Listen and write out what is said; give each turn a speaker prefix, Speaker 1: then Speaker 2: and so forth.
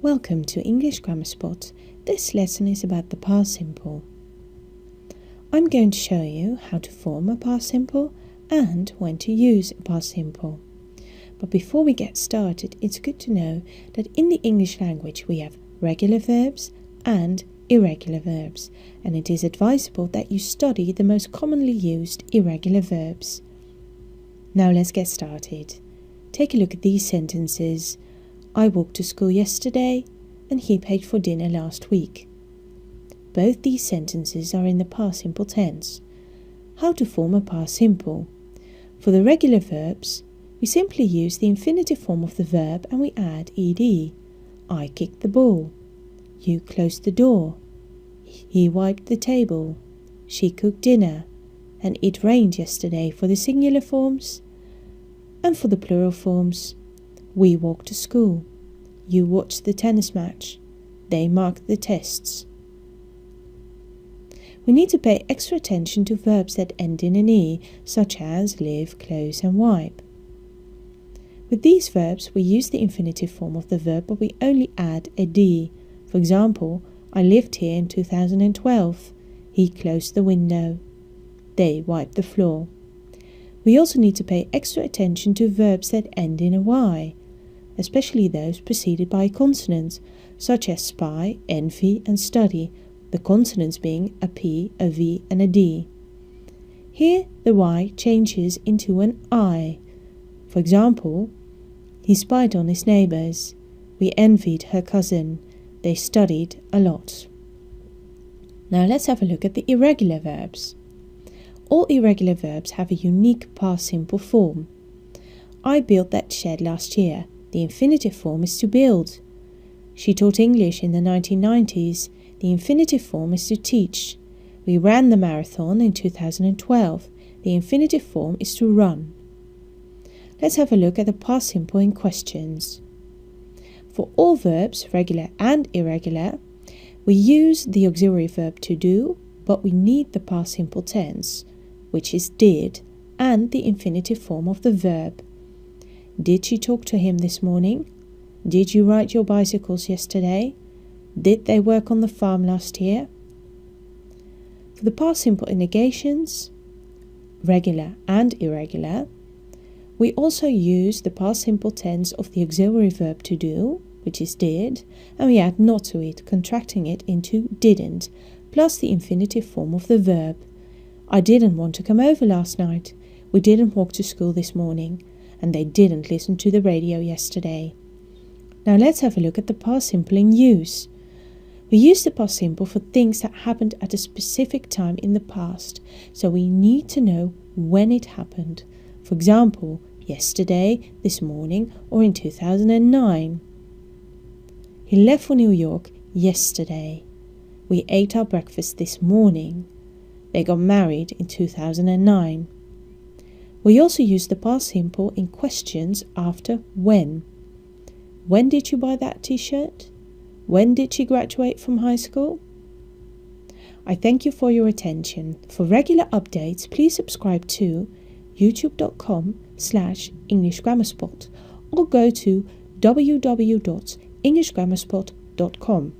Speaker 1: Welcome to English Grammar Spot. This lesson is about the past simple. I'm going to show you how to form a past simple and when to use a past simple. But before we get started, it's good to know that in the English language we have regular verbs and irregular verbs, and it is advisable that you study the most commonly used irregular verbs. Now let's get started. Take a look at these sentences. I walked to school yesterday and he paid for dinner last week. Both these sentences are in the past simple tense. How to form a past simple? For the regular verbs, we simply use the infinitive form of the verb and we add ed. I kicked the ball. You closed the door. He wiped the table. She cooked dinner. And it rained yesterday for the singular forms. And for the plural forms, we walked to school. You watched the tennis match. They marked the tests. We need to pay extra attention to verbs that end in an E, such as live, close and wipe. With these verbs, we use the infinitive form of the verb, but we only add a D. For example, I lived here in 2012. He closed the window. They wiped the floor. We also need to pay extra attention to verbs that end in a Y, especially those preceded by a consonant, such as spy, envy and study, the consonants being a P, a V and a D. Here the Y changes into an I. For example, he spied on his neighbours. We envied her cousin. They studied a lot. Now let's have a look at the irregular verbs. All irregular verbs have a unique past simple form. I built that shed last year. The infinitive form is to build. She taught English in the 1990s. The infinitive form is to teach. We ran the marathon in 2012. The infinitive form is to run. Let's have a look at the past simple in questions. For all verbs, regular and irregular, we use the auxiliary verb to do, but we need the past simple tense, which is did, and the infinitive form of the verb. Did she talk to him this morning? Did you ride your bicycles yesterday? Did they work on the farm last year? For the past simple in negations, regular and irregular, we also use the past simple tense of the auxiliary verb to do, which is did, and we add not to it, contracting it into didn't, plus the infinitive form of the verb. I didn't want to come over last night. We didn't walk to school this morning. And they didn't listen to the radio yesterday. Now let's have a look at the past simple in use. We use the past simple for things that happened at a specific time in the past, so we need to know when it happened. For example, yesterday, this morning, or in 2009. He left for New York yesterday. We ate our breakfast this morning. They got married in 2009. We also use the past simple in questions after when. When did you buy that t-shirt? When did she graduate from high school? I thank you for your attention. For regular updates, please subscribe to youtube.com/English Grammar Spot or go to www.englishgrammarspot.com.